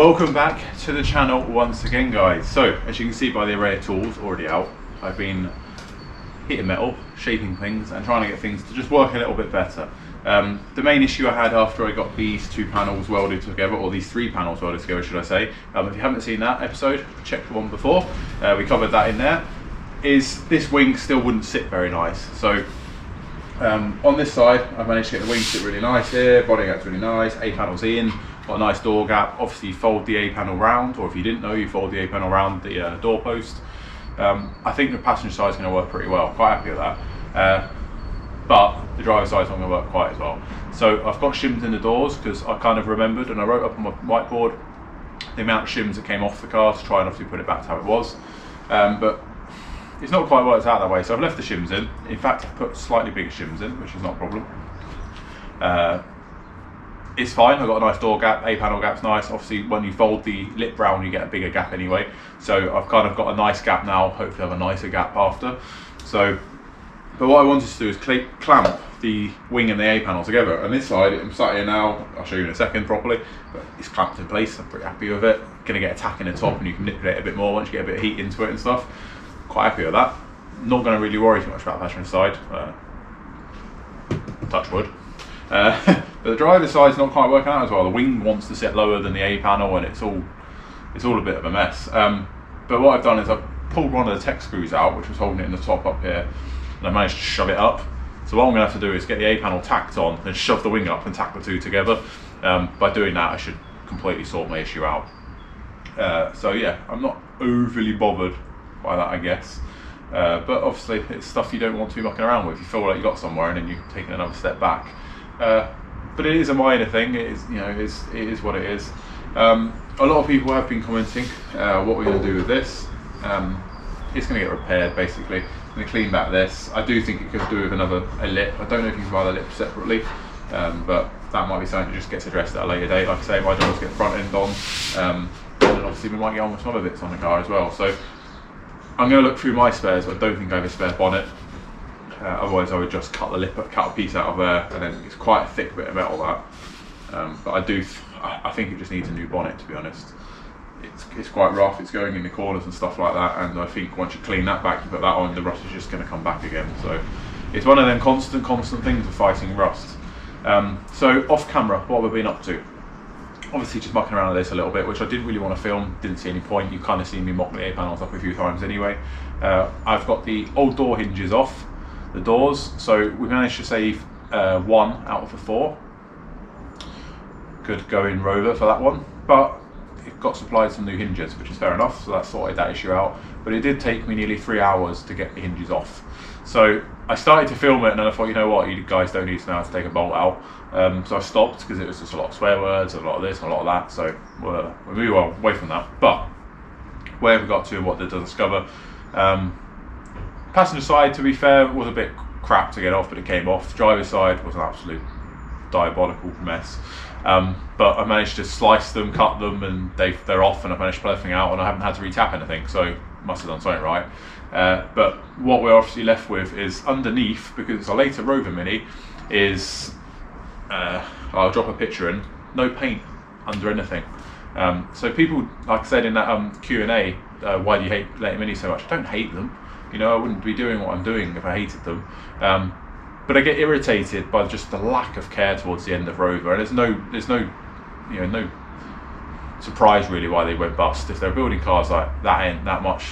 Welcome back to the channel once again, guys. So as you can see by the array of tools already out, I've been hitting metal, shaping things and trying to get things to just work a little bit better. The main issue I had after I got these two panels welded together, or these three panels welded together should I say, if you haven't seen that episode, check the one before, we covered that in there, is this wing still wouldn't sit very nice. So on this side I've managed to get the wing to sit really nice here, body gap's really nice, A panel's in, got a nice door gap. Obviously you fold the A panel round, or if you didn't know, you fold the A panel round the door post. I think the passenger side is going to work pretty well, quite happy with that. But the driver's side is not going to work quite as well. So I've got shims in the doors because I kind of remembered, and I wrote up on my whiteboard the amount of shims that came off the car to try and obviously put it back to how it was. But it's not quite worked out that way, so I've left the shims in. In fact, I've put slightly bigger shims in, which is not a problem. It's fine, I've got a nice door gap, A panel gap's nice. Obviously when you fold the lip round you get a bigger gap anyway. So I've kind of got a nice gap now, hopefully I have a nicer gap after. So, but what I wanted to do is clamp the wing and the A panel together. And this side, I'm sat here now, I'll show you in a second properly, but it's clamped in place, I'm pretty happy with it. Gonna get a tack in the top and you can manipulate it a bit more once you get a bit of heat into it and stuff. Quite happy with that. Not gonna really worry too much about the passenger side. Touch wood. But the driver's side's not quite working out as well. The wing wants to sit lower than the A panel and it's all a bit of a mess. But what I've done is I've pulled one of the tech screws out, which was holding it in the top up here, and I managed to shove it up. So what I'm going to have to do is get the A panel tacked on and shove the wing up and tack the two together. By doing that I should completely sort my issue out. So yeah, I'm not overly bothered by that, I guess. But obviously it's stuff you don't want to be mucking around with. You feel like you got somewhere and then you're taking another step back. But it is a minor thing. It is, you know, it is what it is. A lot of people have been commenting what we're going to do with this. It's going to get repaired basically. I'm going to clean back this. I do think it could do with a lip. I don't know if you can buy the lip separately, but that might be something that just gets addressed at a later date. Like I say, my job is to get the front end on, and then obviously we might get on with some other bits on the car as well. So I'm going to look through my spares, but I don't think I have a spare bonnet. Otherwise I would just cut the lip, cut a piece out of there, and then it's quite a thick bit of metal that. But I think it just needs a new bonnet, to be honest. It's quite rough, it's going in the corners and stuff like that, and I think once you clean that back, you put that on, the rust is just going to come back again. So it's one of them constant things of fighting rust. So off camera, what have I been up to? Obviously just mucking around with this a little bit, which I didn't really want to film, didn't see any point. You kind of seen me mock the A panels up a few times anyway. I've got the old door hinges off the doors, so we managed to save one out of the four. Could go in Rover for that one, but it got supplied some new hinges, which is fair enough, so that sorted that issue out. But it did take me nearly 3 hours to get the hinges off. So I started to film it and then I thought, you know what, you guys don't need to know how to take a bolt out. So I stopped because it was just a lot of swear words, a lot of this and a lot of that, so we're really well away from that. But where we got to and what did I discover? Passenger side, to be fair, was a bit crap to get off, but it came off. Driver's side was an absolute diabolical mess. But I managed to slice them, cut them, and they're off, and I've managed to pull everything out, and I haven't had to re-tap anything, so must have done something right. But what we're obviously left with is underneath, because it's a later Rover Mini, is I'll drop a picture in, no paint under anything. So people, like I said in that Q&A, why do you hate later Minis so much? I don't hate them. You know, I wouldn't be doing what I'm doing if I hated them. But I get irritated by just the lack of care towards the end of Rover, and there's no surprise really why they went bust. If they're building cars like that much,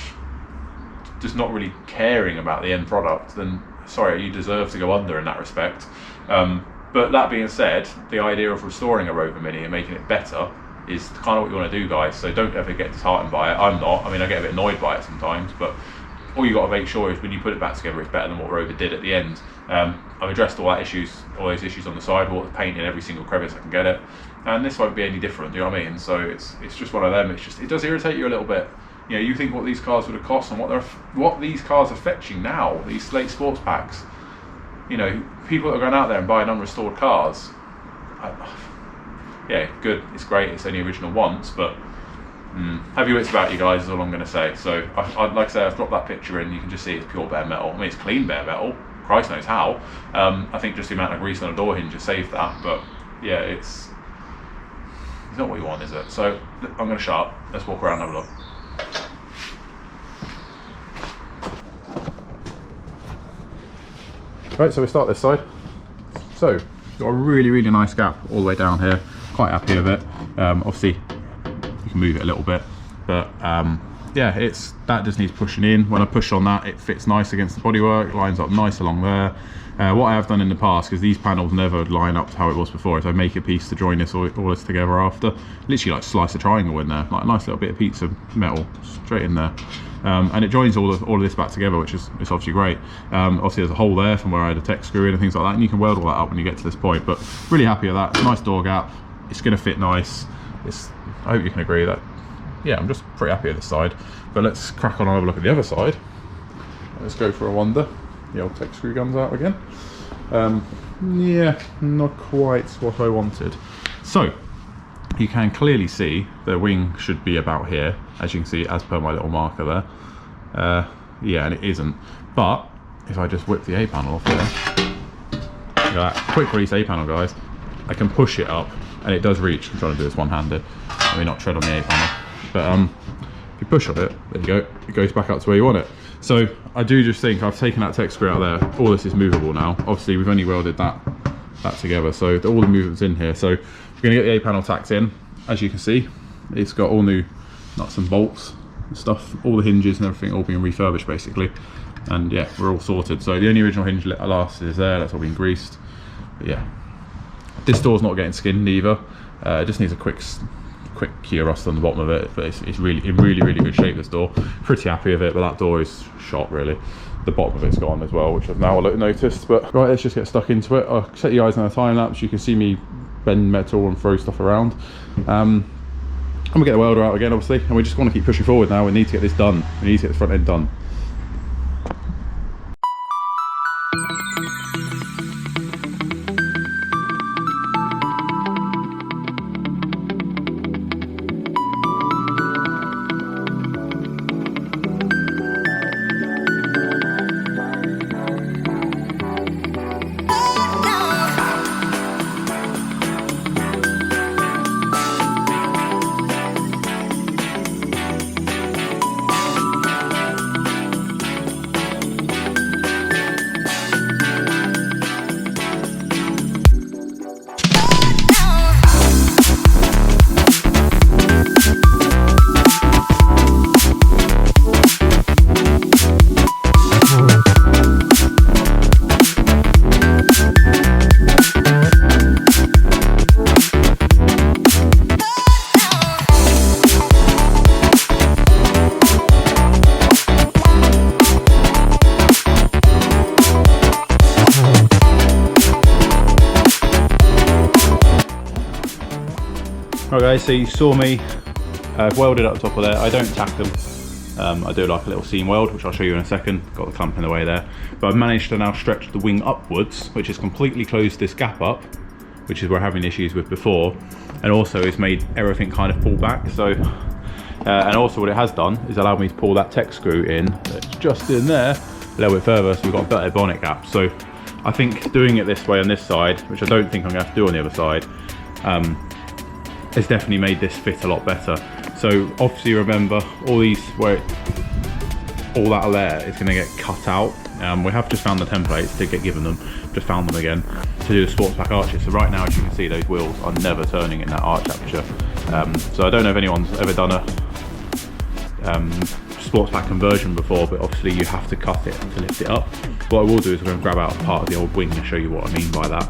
just not really caring about the end product, then sorry, you deserve to go under in that respect. But that being said, the idea of restoring a Rover Mini and making it better is kind of what you want to do, guys. So don't ever get disheartened by it. I'm not. I mean, I get a bit annoyed by it sometimes, but all you got to make sure is when you put it back together, it's better than what Rover did at the end. I've addressed all those issues on the sidewalk, paint in every single crevice I can get it, and this won't be any different. Do you know what I mean? So it's just one of them. It does irritate you a little bit. You know, you think what these cars would have cost and what these cars are fetching now. These late sports packs. You know, people that are going out there and buying unrestored cars. Yeah, good. It's great. It's only original once, but. Have your wits about you guys is all I'm going to say. So like I say, I've dropped that picture in, you can just see it's pure bare metal. I mean, it's clean bare metal, Christ knows how. I think just the amount of grease on a door hinge has saved that, but yeah, it's not what you want, is it? So I'm going to shut up. Let's walk around and have a look. Right, so we start this side. So got a really nice gap all the way down here. Quite happy with it. Obviously you can move it a little bit, but yeah, that just needs pushing in. When I push on that, it fits nice against the bodywork, lines up nice along there. What I have done in the past, because these panels never line up to how it was before, is I make a piece to join all this together after. Literally like slice a triangle in there, like a nice little bit of pizza metal straight in there. And it joins all of this back together, which is obviously great. Obviously there's a hole there from where I had a tech screw in and things like that, and you can weld all that up when you get to this point. But really happy with that. It's a nice door gap. It's going to fit nice. I hope you can agree that, yeah, I'm just pretty happy with this side. But let's crack on and have a look at the other side. Let's go for a wander. The old tech screw guns out again. Yeah, not quite what I wanted. So you can clearly see the wing should be about here, as you can see, as per my little marker there. Yeah, and it isn't. But if I just whip the A panel off there, look at that, quick release A panel, guys. I can push it up, and it does reach. I'm trying to do this one-handed. Let me not tread on the A panel. But if you push on it, there you go. It goes back up to where you want it. So I do just think I've taken that tech screw out there. All this is movable now. Obviously, we've only welded that together, so all the movement's in here. So we're going to get the A panel tacked in. As you can see, it's got all new nuts and bolts and stuff, all the hinges and everything all being refurbished basically. And yeah, we're all sorted. So the only original hinge last is there. That's all been greased. But yeah, this door's not getting skinned either. It just needs a quick cure rust on the bottom of it, but it's really in really good shape, this door. Pretty happy with it, but that door is shot really. The bottom of it's gone as well, which I've now noticed. But right, let's just get stuck into it. I'll set you guys on a time lapse. You can see me bend metal and throw stuff around. I'm gonna get the welder out again, obviously, and we just want to keep pushing forward now. We need to get this done. We need to get the front end done. Right guys, so you saw me, I've welded up the top of there. I don't tack them, I do like a little seam weld, which I'll show you in a second. Got the clamp in the way there. But I've managed to now stretch the wing upwards, which has completely closed this gap up, which is where we're having issues with before. And also it's made everything kind of pull back. So, and also what it has done is allowed me to pull that tech screw in, that's just in there, a little bit further, so we've got a better bonnet gap. So I think doing it this way on this side, which I don't think I'm gonna have to do on the other side, it's definitely made this fit a lot better. So obviously remember, all these, all that layer is going to get cut out. We have just found the templates to get given them, just found them again, to do the Sportspack arches. So right now, as you can see, those wheels are never turning in that arch aperture. So I don't know if anyone's ever done a Sportspack conversion before, but obviously you have to cut it to lift it up. What I will do is I'm going to grab out part of the old wing and show you what I mean by that.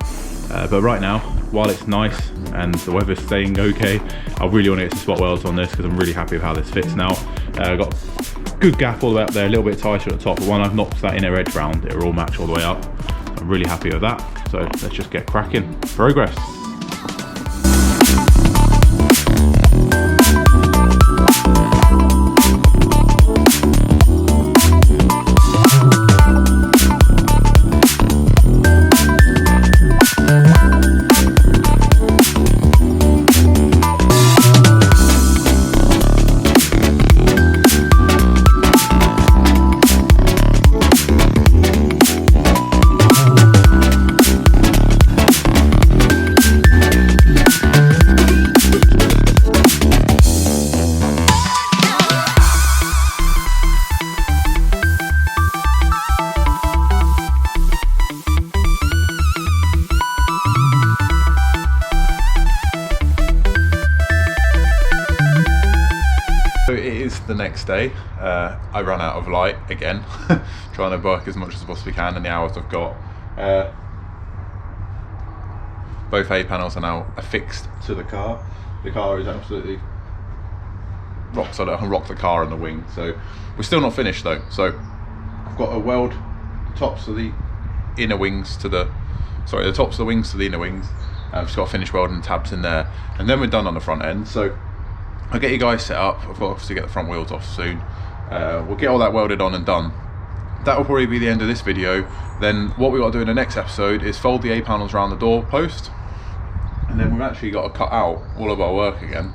But right now, while it's nice and the weather's staying okay, I really want to get some spot welds on this because I'm really happy with how this fits now. I've got a good gap all the way up there, a little bit tighter at the top, but when I've knocked that inner edge round, it'll all match all the way up. I'm really happy with that. So let's just get cracking. Progress. the next day. I ran out of light again, trying to work as much as I possibly can in the hours I've got. Both A panels are now affixed to the car. The car is absolutely rock solid. I can rock the car and the wing. So we're still not finished though. So I've got to weld the tops of the inner wings to the tops of the wings to the inner wings. I've just got to finish welding the tabs in there, and then we're done on the front end. So I'll get you guys set up. I've got to obviously get the front wheels off soon. We'll get all that welded on and done. That will probably be the end of this video. Then what we've got to do in the next episode is fold the A panels around the door post, and then we've actually got to cut out all of our work again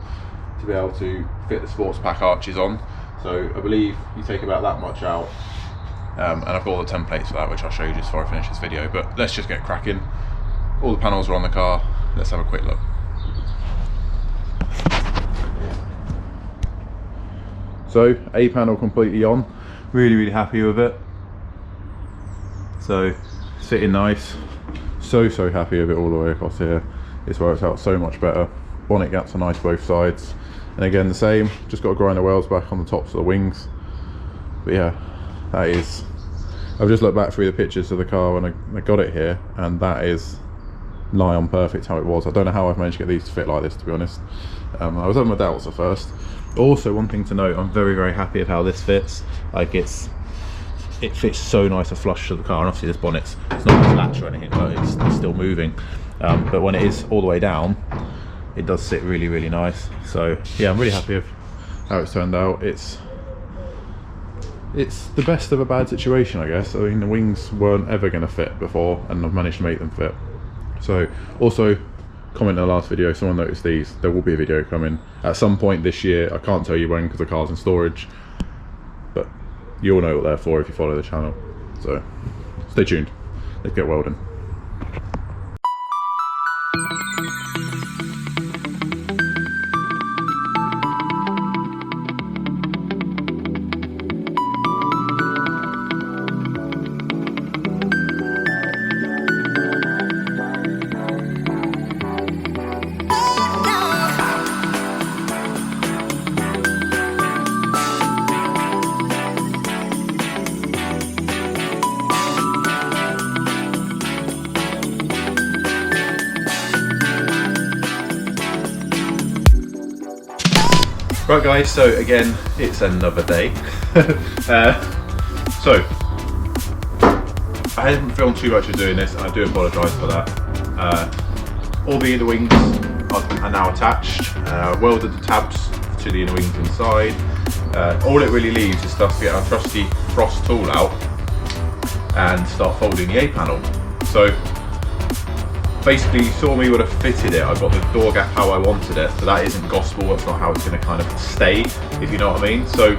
to be able to fit the Sportspack arches on. So I believe you take about that much out, and I've got all the templates for that, which I'll show you just before I finish this video. But let's just get cracking. All the panels are on the car. Let's have a quick look. So A panel completely on. Really happy with it. So sitting nice. So happy with it all the way across here. It's worked out so much better. Bonnet gaps are nice both sides. And again the same, just got to grind the welds back on the tops of the wings. But yeah, that is, I've just looked back through the pictures of the car when I got it here, and that is nigh on perfect how it was. I don't know how I've managed to get these to fit like this, to be honest. I was having my doubts at first. Also, one thing to note, I'm very happy with how this fits. Like it fits so nice and flush to the car, and obviously this bonnet's, it's not flat or anything, but it's still moving. But when it is all the way down, it does sit really nice. So yeah, I'm really happy with how it's turned out. It's the best of a bad situation, I guess. I mean, the wings weren't ever going to fit before, and I've managed to make them fit. So also, comment in the last video, someone noticed these. There will be a video coming at some point this year. I can't tell you when because the car's in storage, but you'll know what they're for if you follow the channel. So stay tuned. Let's get welding. Right guys, so again, it's another day. So, I haven't filmed too much of doing this, and I do apologise for that. All the inner wings are now attached, welded the tabs to the inner wings inside. All it really leaves is stuff to get our trusty frost tool out and start folding the A panel. So, basically you saw me would have fitted it. I got the door gap how I wanted it, but that isn't gospel. That's not how it's going to kind of stay, if you know what I mean. So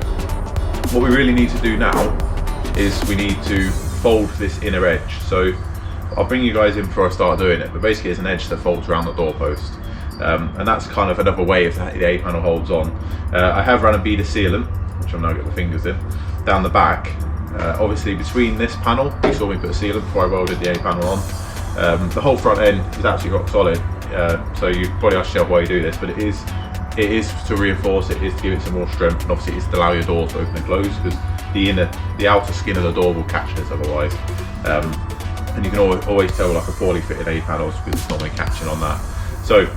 what we really need to do now is we need to fold this inner edge. So I'll bring you guys in before I start doing it, but basically it's an edge that folds around the doorpost, and that's kind of another way if the A panel holds on. I have run a bead of sealant, which I'll now get my fingers in, down the back. Obviously between this panel, you saw me put a sealant before I welded the A panel on. The whole front end is absolutely rock solid, so you probably ask yourself why you do this, but it is to reinforce it, is to give it some more strength, and obviously it's to allow your door to open and close, because the outer skin of the door will catch this otherwise. And you can always tell like a poorly fitted A panels because it's normally catching on that. So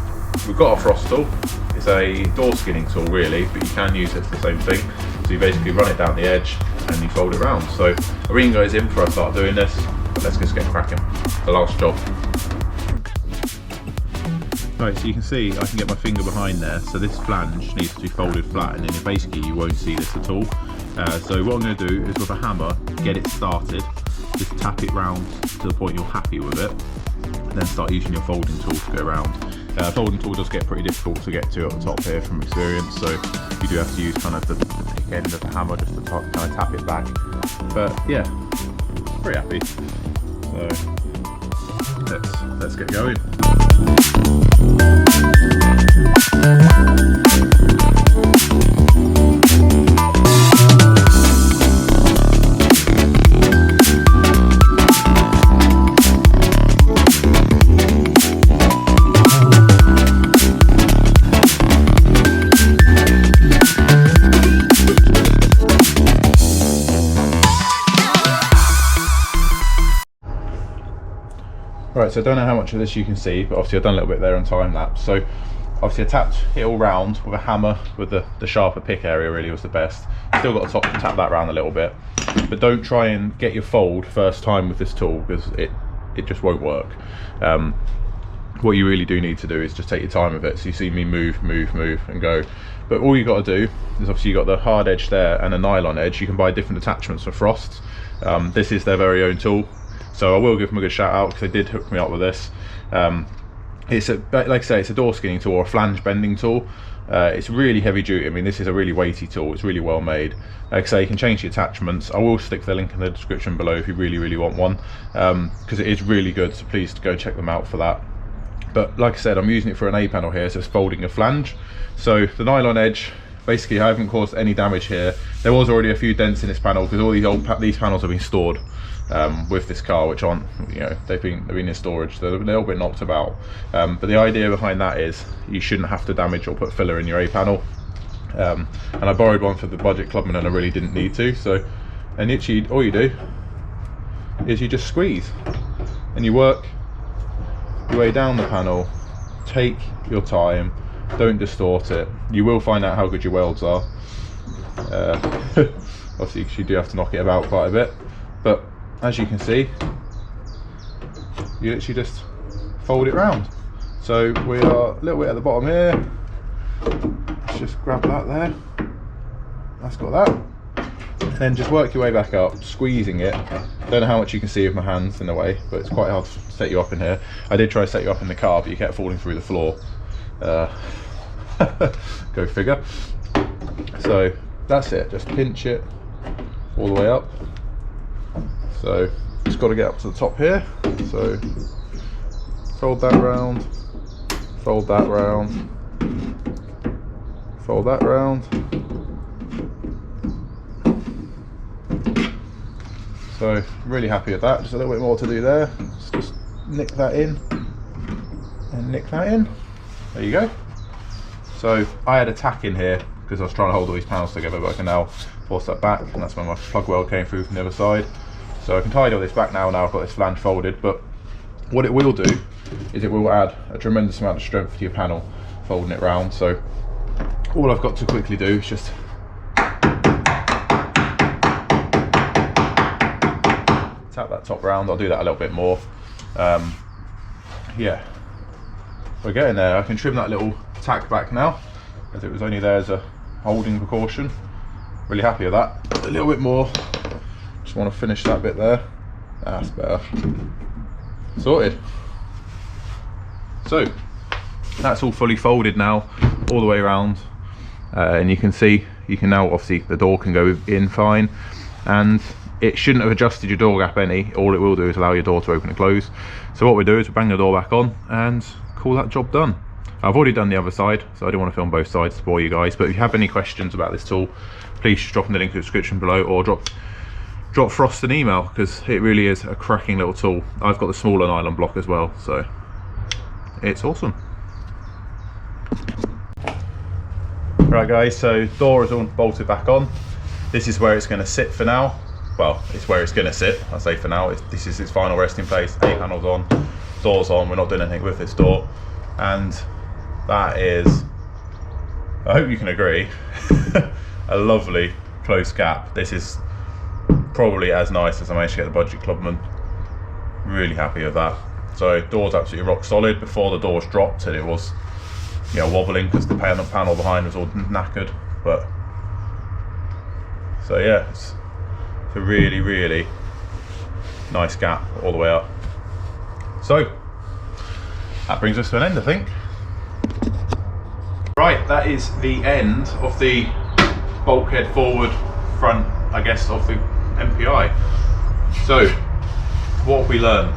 we've got our frost tool. It's a door skinning tool really, but you can use it for the same thing. So you basically run it down the edge and you fold it around. So I'll bring you guys in before I start doing this. Let's just get cracking. The last job. Right, so you can see I can get my finger behind there. So this flange needs to be folded flat, and then basically you won't see this at all. So what I'm going to do is with a hammer get it started. Just tap it round to the point you're happy with it, and then start using your folding tool to go around. Folding tool does get pretty difficult to get to at the top here from experience, so you do have to use kind of the thick end of the hammer just to kind of tap it back. But yeah, pretty happy. So let's get going. Right, so I don't know how much of this you can see, but obviously I've done a little bit there on time lapse. So obviously I tapped it all round with a hammer, with the sharper pick area really was the best. Still got to tap that round a little bit, but don't try and get your fold first time with this tool, because it just won't work. What you really do need to do is just take your time with it. So you see me move and go, but all you got to do is, obviously you got the hard edge there and a nylon edge. You can buy different attachments for Frosts. This is their very own tool, so I will give them a good shout out because they did hook me up with this. It's like I say, it's a door skinning tool or a flange bending tool. It's really heavy duty. I mean, this is a really weighty tool. It's really well made. Like I say, you can change the attachments. I will stick the link in the description below if you really want one, because it is really good, so please go check them out for that. But like I said, I'm using it for an A panel here, so it's folding a flange. So the nylon edge, basically I haven't caused any damage here. There was already a few dents in this panel because all these panels have been stored with this car, which aren't, you know, they've been in storage, so they're a little bit knocked about. But the idea behind that is you shouldn't have to damage or put filler in your A panel. And I borrowed one for the budget clubman and I really didn't need to. So, and literally all you do is you just squeeze and you work your way down the panel. Take your time, don't distort it. You will find out how good your welds are. Obviously you do have to knock it about quite a bit, but as you can see, you literally just fold it round. So we are a little bit at the bottom here. Let's just grab that there. That's got that. Then just work your way back up, squeezing it. Don't know how much you can see with my hands in the way, but it's quite hard to set you up in here. I did try to set you up in the car, but you kept falling through the floor. Go figure. So that's it, just pinch it all the way up. So just got to get up to the top here. So fold that round, fold that round, fold that round. So really happy with that. Just a little bit more to do there. Just nick that in and nick that in. There you go. So I had a tack in here because I was trying to hold all these panels together, but I can now force that back, and that's when my plug weld came through from the other side. So I can tidy all this back now. Now I've got this flange folded, but what it will do is it will add a tremendous amount of strength to your panel, folding it round. So all I've got to quickly do is just tap that top round. I'll do that a little bit more. Yeah, we're getting there. I can trim that little tack back now, as it was only there as a holding precaution. Really happy with that. A little bit more. Just want to finish that bit there. That's better. Sorted. So that's all fully folded now, all the way around, and you can see, you can now, obviously the door can go in fine, and it shouldn't have adjusted your door gap any. All it will do is allow your door to open and close. So what we do is we bang the door back on and call that job done. I've already done the other side, so I don't want to film both sides to bore you guys, but if you have any questions about this tool, please just drop in the link in the description below, or drop Frost an email, because it really is a cracking little tool. I've got the smaller nylon block as well, so it's awesome. Right guys, so door is all bolted back on. This is where it's going to sit for now. Well, it's where it's going to sit, I say for now. This is its final resting place. A panel's on, door's on. We're not doing anything with this door, and that is, I hope you can agree, a lovely close gap. This is probably as nice as I managed to get the budget clubman. Really happy with that. So door's absolutely rock solid. Before the doors dropped and it was, you know, wobbling because the panel behind was all knackered. But so yeah, it's a really nice gap all the way up. So that brings us to an end, I think. Right, that is the end of the bulkhead forward front, I guess, of the MPI. So what have we learned?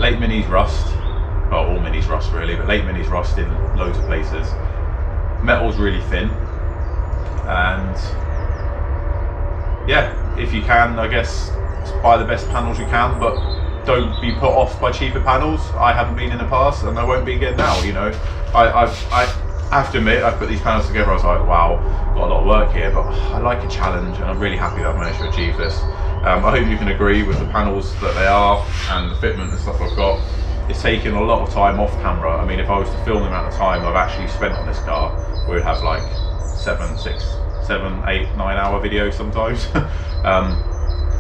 Late minis rust, well, all minis rust really, but late minis rust in loads of places. Metal's really thin, and yeah, if you can, I guess buy the best panels you can, but don't be put off by cheaper panels. I haven't been in the past, and I won't be again now. You know, I have to admit, I put these panels together, I was like, wow, got a lot of work here, but I like a challenge, and I'm really happy that I've managed to achieve this. I hope you can agree with the panels that they are, and the fitment and stuff I've got. It's taken a lot of time off camera. I mean, if I was to film the amount of time I've actually spent on this car, we would have like 7, 8, 9 hour videos sometimes.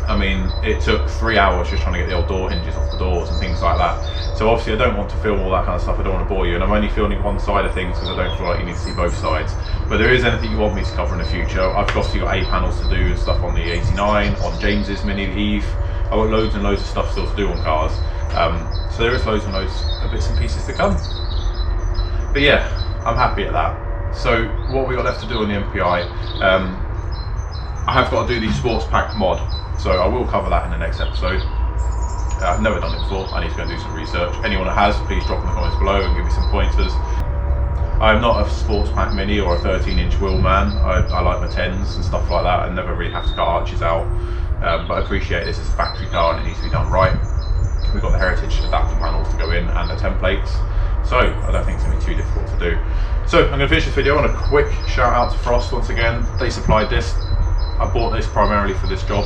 I mean, it took 3 hours just trying to get the old door hinges off the doors and things like that. So obviously I don't want to film all that kind of stuff, I don't want to bore you, and I'm only filming one side of things because I don't feel like you need to see both sides. But there is anything you want me to cover in the future. I've obviously got A panels to do and stuff on the 89, on James's Mini, the Eve. I've got loads and loads of stuff still to do on cars. So there is loads and loads of bits and pieces to come. But yeah, I'm happy at that. So what we got left to do on the MPI, I have got to do the Sportspack mod. So I will cover that in the next episode. I've never done it before, I need to go and do some research. Anyone that has, please drop in the comments below and give me some pointers. I'm not a Sportspack Mini or a 13-inch wheel man. I like my 10s and stuff like that. I never really have to cut arches out. But I appreciate this is a factory car and it needs to be done right. We've got the Heritage adapter panels to go in and the templates. So I don't think it's going to be too difficult to do. So I'm going to finish this video on a quick shout out to Frost once again. They supplied this. I bought this primarily for this job.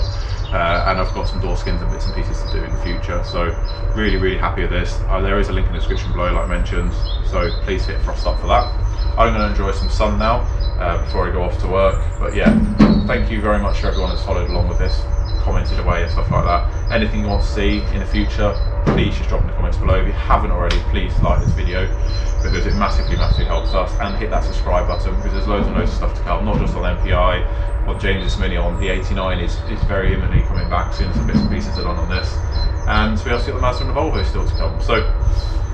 And I've got some door skins and bits and pieces to do in the future, so really happy with this. There is a link in the description below, like I mentioned, so please hit Frost up for that. I'm going to enjoy some sun now before I go off to work. But yeah, thank you very much to everyone that's followed along with this, commented away and stuff like that. Anything you want to see in the future, please just drop in the comments below. If you haven't already, please like this video because it massively helps us, and hit that subscribe button because there's loads and loads of stuff to come, not just on MPI, on James's Mini, on the 89 is very imminently coming back soon as the bits and pieces are done on this, and we also got the Mazda and the Volvo still to come. So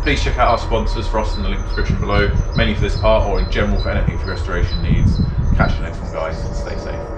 please check out our sponsors, Frost, in the link in the description below, mainly for this part or in general for anything for restoration needs. Catch you next one, guys. Stay safe.